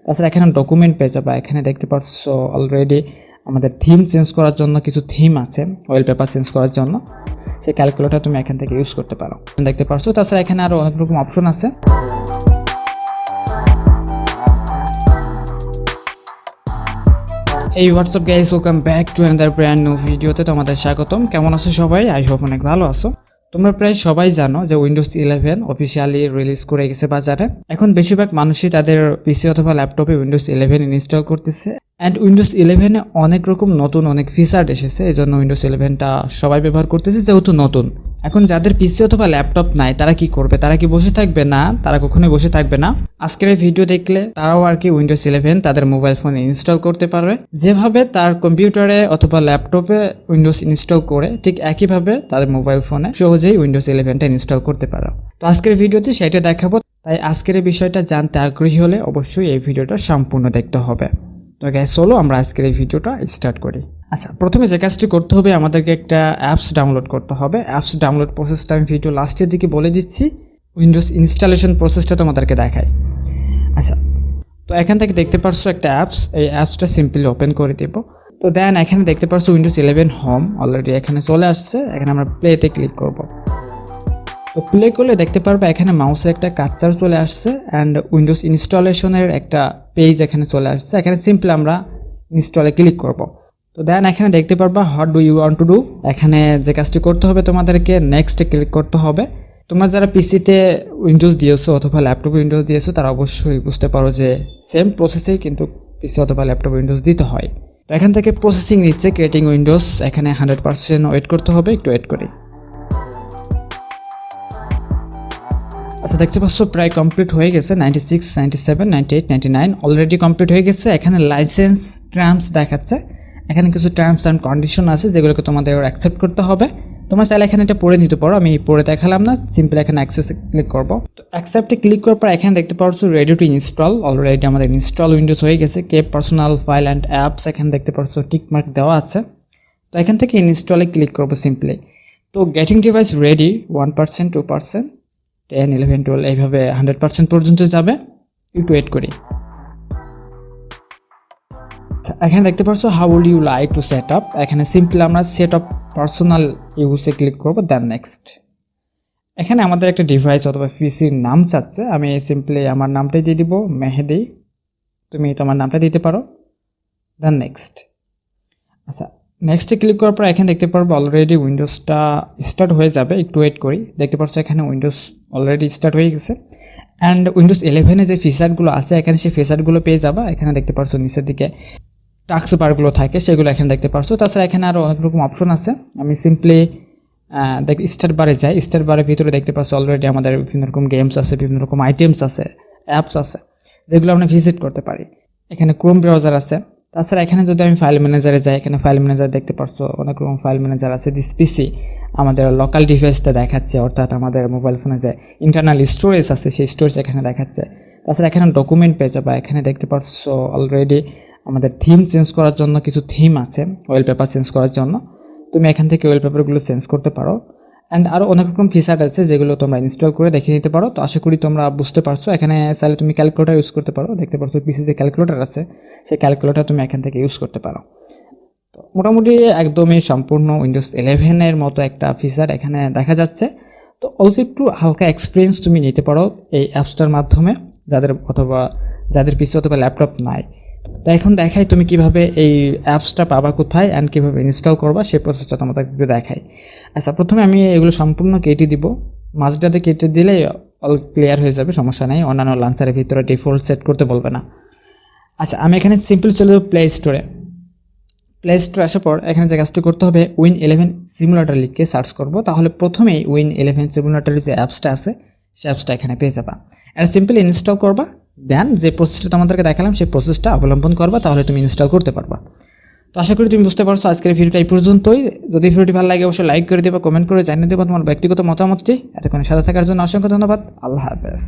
তাছাড়া এখানে ডকুমেন্ট পেয়ে যাবা। এখানে দেখতে পাচ্ছ অলরেডি আমাদের থিম চেঞ্জ করার জন্য কিছু থিম আছে, ওয়ালপেপার চেঞ্জ করার জন্য। সেই ক্যালকুলেটর তুমি এখান থেকে ইউজ করতে পারো, দেখতে পাচ্ছ। তাছাড়া এখানে আরও অনেক রকম অপশন আছে। এই WhatsApp guys, welcome back to another brand new ভিডিওতে তোমাদের স্বাগতম। কেমন আছো সবাই? আই হোপ অনেক ভালো আছো। তোমরা প্রায় সবাই জানো যে উইন্ডোজ 11 অফিসিয়ালি রিলিজ করে গেছে বাজারে। এখন বেশিরভাগ মানুষই তাদের পিসি অথবা ল্যাপটপে উইন্ডোজ 11 ইনস্টল করতেছে। অ্যান্ড উইন্ডোজ 11 অনেক রকম নতুন অনেক ফিচার এসেছে, এই জন্য উইন্ডোজ 11টা সবাই ব্যবহার করতেছে যেহেতু নতুন। এখন যাদের পিসি অথবা ল্যাপটপ নাই তারা কি করবে? তারা কি বসে থাকবে? না, তারা কখনোই বসে থাকবে না। আজকের এই ভিডিও দেখলে তারাও আর কি উইন্ডোজ 11 তাদের মোবাইল ফোনে ইনস্টল করতে পারবে। যেভাবে তার কম্পিউটারে অথবা ল্যাপটপে উইন্ডোজ ইনস্টল করে, ঠিক একইভাবে তাদের মোবাইল ফোনে সহজেই উইন্ডোজ 11টা ইনস্টল করতে পারো। তো আজকের ভিডিওতে সেটা দেখাবো। তাই আজকের এই বিষয়টা জানতে আগ্রহী হলে অবশ্যই এই ভিডিওটা সম্পূর্ণ দেখতে হবে। তো গাইস, চলো আমরা আজকের এই ভিডিওটা স্টার্ট করি। আচ্ছা, প্রথমে যে কাজটি করতে হবে, আমাদেরকে একটা অ্যাপস ডাউনলোড করতে হবে। অ্যাপস ডাউনলোড প্রসেসটা আমি ভিডিও লাস্টের দিকে বলে দিচ্ছি। উইন্ডোজ ইনস্টলেশন প্রসেসটা তোমাদেরকে দেখাই। আচ্ছা, তো এখান থেকে দেখতে পারছো একটা অ্যাপস, এই অ্যাপসটা সিম্পলি ওপেন করে দেবো। তো দেন এখানে দেখতে পারছো উইন্ডোজ 11 হোম অলরেডি এখানে চলে আসছে। এখানে আমরা প্লেতে ক্লিক করব। তো প্লে করলে দেখতে পারবে এখানে মাউসের একটা কার্সার চলে আসছে অ্যান্ড উইন্ডোজ ইনস্টলেশনের একটা পেজ এখানে চলে আসছে। এখানে সিম্পলি আমরা ইনস্টলে ক্লিক করব। তো দেন এখানে দেখতে পারবা what do you want to do. এখানে যে কাজটি করতে হবে তোমাদেরকে নেক্সটে ক্লিক করতে হবে। তোমরা যারা পিসিতে উইন্ডোজ দিয়েছো অথবা ল্যাপটপে উইন্ডোজ দিয়েছো তারা অবশ্যই বুঝতে পারো যে সেম প্রসেসেই কিন্তু পিসি অথবা ল্যাপটপে উইন্ডোজ দিতে হয়। তো এখান থেকে প্রসেসিং নিচ্ছে ক্রিয়েটিং উইন্ডোজ। এখানে 100% ওয়েট করতে হবে, একটু ওয়েট করি। আচ্ছা, দেখতে পাচ্ছ প্রায় কমপ্লিট হয়ে গেছে। 96, 97, 98, 99 অলরেডি কমপ্লিট হয়ে গেছে। এখানে লাইসেন্স টার্মস দেখাচ্ছে। এখানে কিছু টার্মস অ্যান্ড কন্ডিশন আছে যেগুলোকে তোমাদের অ্যাকসেপ্ট করতে হবে। তোমরা চাইলে এখানে এটা পড়ে নিতে পারো, আমি পড়ে দেখালাম না। সিম্পল এখানে অ্যাক্সেসে ক্লিক করবো। তো অ্যাকসেপ্টে ক্লিক করার পর এখানে দেখতে পাচ্ছ রেডি টু ইনস্টল। অলরেডি আমাদের ইনস্টল উইন্ডোজ হয়ে গেছে। Keep personal file and apps এখানে দেখতে পাচ্ছ টিক মার্ক দেওয়া আছে। তো এখান থেকে ইনস্টলে ক্লিক করবো সিম্পলি। তো গেটিং ডিভাইস রেডি 1%, 2%, 10, 11, 12 এইভাবে 100% পর্যন্ত যাবে। একটু ওয়েট করি। এখানে দেখতে পাচ্ছ how would you like to set up. এখানে সিম্পলি আমরা সেট আপ পার্সোনাল ইউজে ক্লিক করবো। Then next. এখানে আমাদের একটা ডিভাইস অথবা পিসির নাম চাচ্ছে। আমি সিম্পলি আমার নামটাই দিয়ে দিব, মেহেদি। তুমি তোমার নামটা দিতে পারো। Then next. আচ্ছা, নেক্সটে ক্লিক করার পর এখানে দেখতে পারবো অলরেডি উইন্ডোজটা স্টার্ট হয়ে যাবে। একটু ওয়েট করি। দেখতে পাচ্ছ এখানে উইন্ডোজ অলরেডি স্টার্ট হয়ে গেছে। অ্যান্ড উইন্ডোজ 11 যে ফিচারগুলো আছে এখানে সেই ফিচারগুলো পেয়ে যাবা। এখানে দেখতে পাচ্ছ নিচের দিকে টাস্ক বারগুলো থাকে, সেগুলো এখানে দেখতে পাচ্ছ। তাছাড়া এখানে আরও অনেক রকম অপশন আছে। আমি সিম্পলি স্টার্ট বারে যাই। স্টার্ট বারের ভিতরে দেখতে পাচ্ছ অলরেডি আমাদের বিভিন্ন রকম গেমস আছে, বিভিন্ন রকম আইটেমস আছে, অ্যাপস আছে যেগুলো আমরা ভিজিট করতে পারি। এখানে ক্রোম ব্রাউজার আছে। তাছাড়া এখানে যদি আমি ফাইল ম্যানেজারে যাই, এখানে ফাইল ম্যানেজার দেখতে পাচ্ছ অনেক রকম ফাইল ম্যানেজার আছে। দিস পিসি আমাদের লোকাল ডিভাইসটা দেখাচ্ছে, অর্থাৎ আমাদের মোবাইল ফোনে যে ইন্টারনাল স্টোরেজ আছে সেই স্টোরেজ এখানে দেখাচ্ছে। তাছাড়া এখানে ডকুমেন্ট পেয়ে যাবা। এখানে দেখতে পাচ্ছ অলরেডি আমাদের থিম চেঞ্জ করার জন্য কিছু থিম আছে, ওয়ালপেপার চেঞ্জ করার জন্য। তুমি এখান থেকে ওয়ালপেপারগুলো চেঞ্জ করতে পারো। অ্যান্ড আরও অনেক রকম ফিচার আছে যেগুলো তোমরা ইনস্টল করে দেখে নিতে পারো। তো আশা করি তোমরা বুঝতে পারছো। এখানে চাইলে তুমি ক্যালকুলেটার ইউজ করতে পারো। দেখতে পাচ্ছ পিসি যে ক্যালকুলেটার আছে সেই ক্যালকুলেটার তুমি এখান থেকে ইউজ করতে পারো। তো মোটামুটি একদমই সম্পূর্ণ উইন্ডোজ 11 মতো একটা ফিচার এখানে দেখা যাচ্ছে। তো অল্প একটু হালকা এক্সপিরিয়েন্স তুমি নিতে পারো এই অ্যাপসটার মাধ্যমে, যাদের পিসি অথবা ল্যাপটপ নাই। তো এখন দেখাই তুমি কিভাবে এই অ্যাপসটা পাবা কোথায় অ্যান্ড কীভাবে ইনস্টল করবা সেই প্রসেসটা তোমাদের একটু দেখাই। আচ্ছা, প্রথমে আমি এগুলো সম্পূর্ণ কেটে দিব। মাঝটাতে কেটে দিলেই অল ক্লিয়ার হয়ে যাবে, সমস্যা নেই। অন্যান্য লাঞ্চারের ভিতরে ডিফল্ট সেট করতে বলবে না। আচ্ছা, আমি এখানে সিম্পল চলে যাবো প্লে স্টোরে। প্লে স্টোরে আসার পর এখানে যে কাজটি করতে হবে, উইন 11 সিমুলেটর লিখে সার্চ করব। তাহলে প্রথমেই উইন 11 সিমুলেটরের যে অ্যাপসটা আছে সেই অ্যাপসটা এখানে পেয়ে যাবা। এটা সিম্পলি ইনস্টল করবা। দেন যে প্রসেসটা তোমাদেরকে দেখালাম সেই প্রসেসটা অবলম্বন করবা, তাহলে তুমি ইনস্টল করতে পারবা। তো আশা করি তুমি বুঝতে পারছো। আজকের ভিডিওটা এই পর্যন্তই। যদি ভিডিওটি ভালো লাগে অবশ্যই লাইক করে দেবা, কমেন্ট করে জানিয়ে দেবা তোমার ব্যক্তিগত মতামতটি। এতক্ষণ সাথে থাকার জন্য অসংখ্য ধন্যবাদ। আল্লাহ হাফেজ।